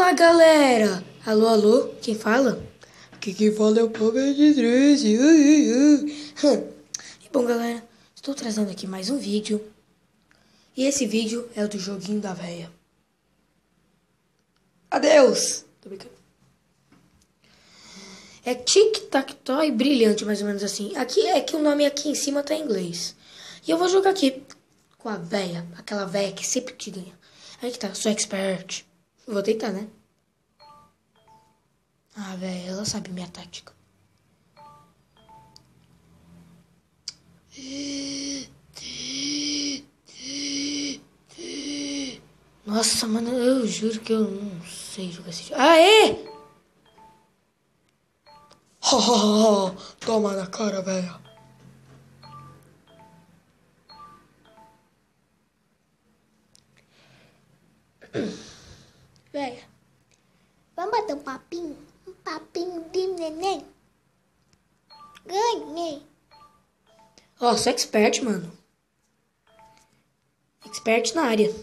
Fala, galera! Alô, alô, quem fala? Aqui quem fala é o Power de 13. E bom, galera, estou trazendo aqui mais um vídeo. E esse vídeo é o do joguinho da véia. Adeus! Tô brincando. É tic-tac-toe brilhante, mais ou menos assim. Aqui é que o nome aqui em cima tá em inglês. E eu vou jogar aqui com a véia, aquela véia que sempre te ganha. Aí que tá, sou expert. Vou tentar, né? Ah, velho, ela sabe minha tática. Nossa, mano, eu juro que eu não sei jogar esse jogo. Aê! Toma na cara, velho. Véia, vamos bater um papinho? Um papinho de neném? Ganhei. Ó, sou expert, mano. Expert na área.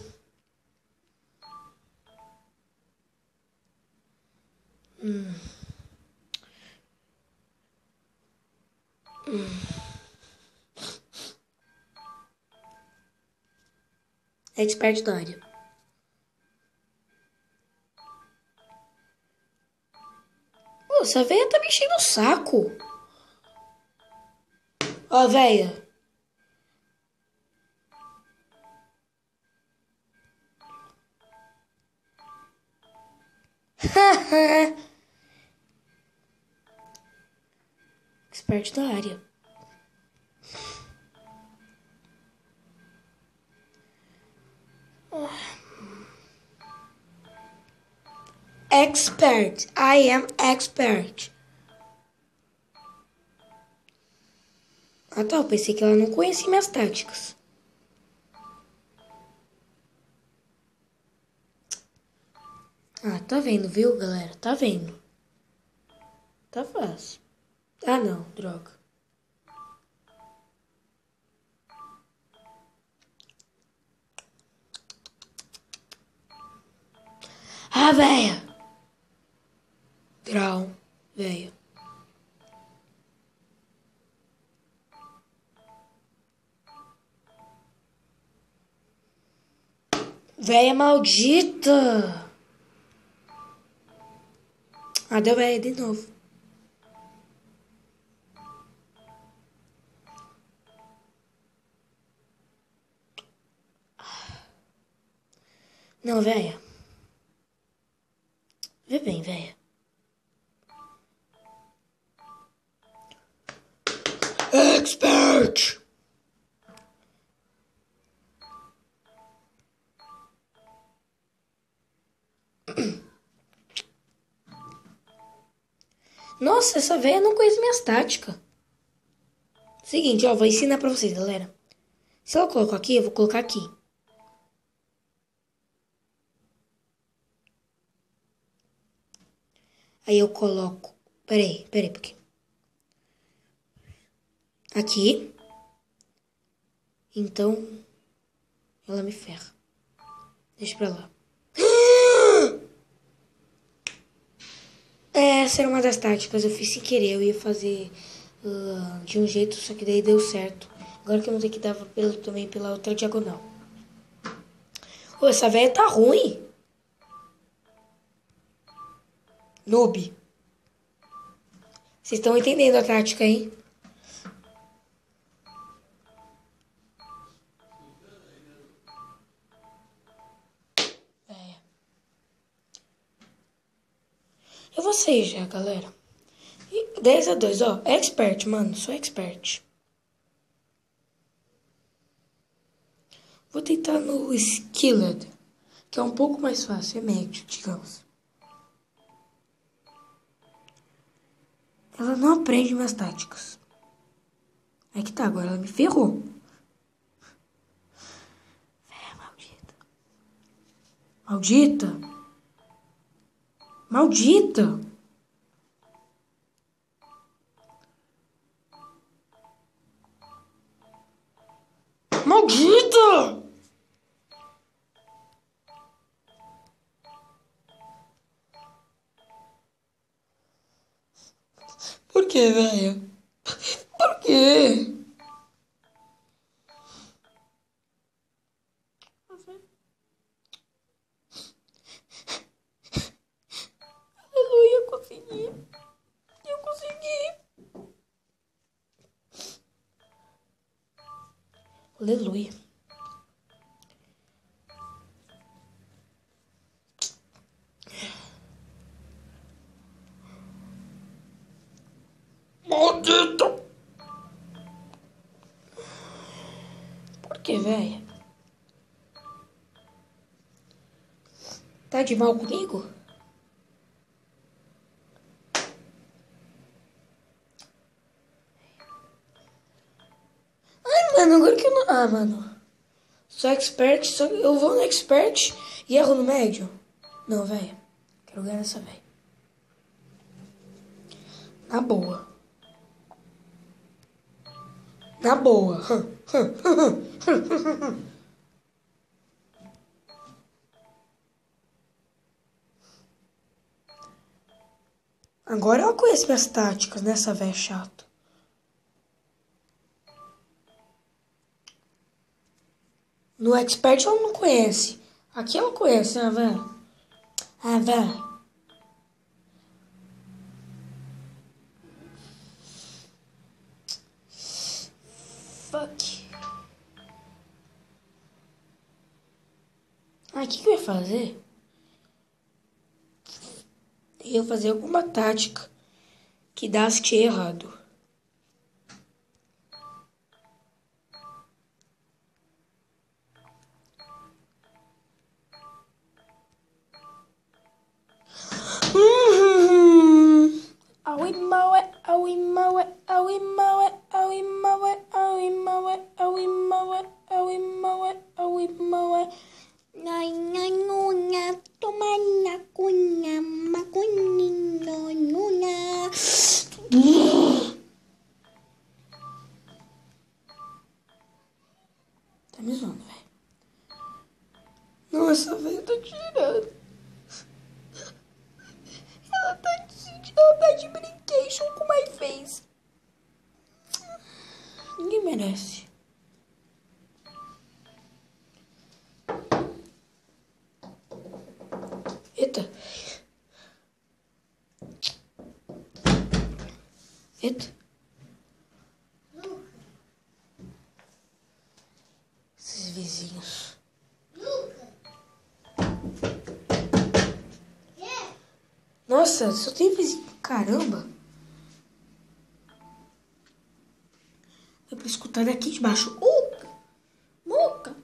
Expert na área. Pô, essa véia tá me enchendo o saco. Ó, véia. Expert da área. Expert. I am expert. Ah, tá. Eu pensei que ela não conhecia minhas táticas. Ah, tá vendo, viu, galera? Tá vendo. Tá fácil. Ah, não. Droga. Ah, véia. Grau. Véia. Véia maldita. Ah, deu véia de novo. Não, véia. Vê bem, véia. Expert. Nossa, essa véia não conhece minhas táticas. Seguinte, ó, vou ensinar pra vocês, galera. Se ela colocou aqui, eu vou colocar aqui. Aí eu coloco... Peraí, um pouquinho. Aqui. Então, ela me ferra. Deixa pra lá. Essa era uma das táticas. Eu fiz sem querer. Eu ia fazer de um jeito, só que daí deu certo. Agora que eu não sei que dava também pela outra diagonal. Ô, essa velha tá ruim. Noob. Vocês estão entendendo a tática, hein? Eu vou sair já, galera. E 10-2, ó. Expert, mano. Sou expert. Vou tentar no Skilled, que é um pouco mais fácil. É médio, digamos. Ela não aprende minhas táticas. Aí que tá, agora ela me ferrou. Véia maldita. Maldita. Maldita. Maldita! que, velho? Por quê? Aleluia, consegui. Eu consegui. Aleluia. Maldito! Por que, velho? Tá de mal comigo? Ai, mano, agora que eu não... Ah, mano. Sou expert, eu vou no expert e erro no médio. Não, velho. Quero ganhar essa, velho. Na boa. Na boa. Agora ela conhece minhas táticas, né, essa véia chata. No expert ela não conhece. Aqui ela conhece, né, velho? Ah, velho. Fuck. Ah, o que eu ia fazer? Eu ia fazer alguma tática que desse errado. Aui maue, aui maue, aui maue, aui maue, aui maue, aui maue, aui maue, aui maue. Nuna, toma na cunha, macuninho, nuna. Tá me zoando, velho. Nossa, velho, eu tô tirando. Ela tá de brincation com my face. Ninguém merece. Eita. Eita. Esses vizinhos. Nossa, só tem vizinho. Caramba. Dá pra escutar daqui de baixo. Muca. Muca.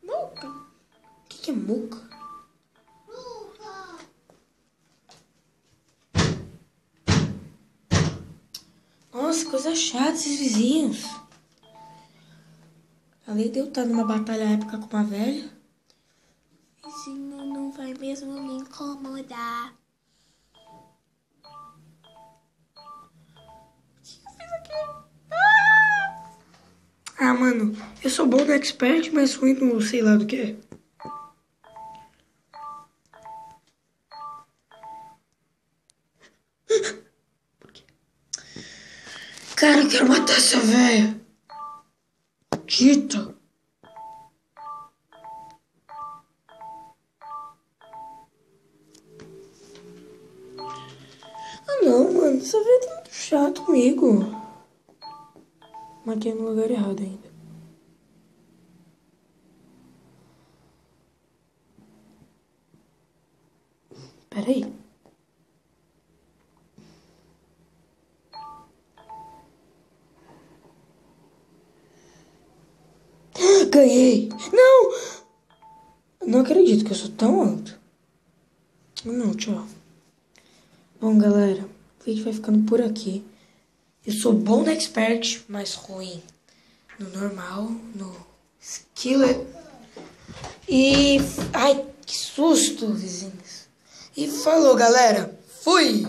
Muca. O que é muca? Nossa, coisa chata esses vizinhos. Além de eu estar numa batalha épica com uma velha. Vizinho não vai mesmo me incomodar. Ah, mano, eu sou bom no expert, mas ruim no sei lá do que. Cara, eu quero matar essa velha. Tita. Ah, não, mano, essa velha tá muito chata comigo. Marquei no lugar errado ainda. Pera aí. Ganhei! Não! Não acredito que eu sou tão alto. Não, tchau. Bom, galera, o vídeo vai ficando por aqui. Eu sou bom no expert, mas ruim no normal, no skillet. E... ai, que susto, vizinhos. E falou, galera. Fui!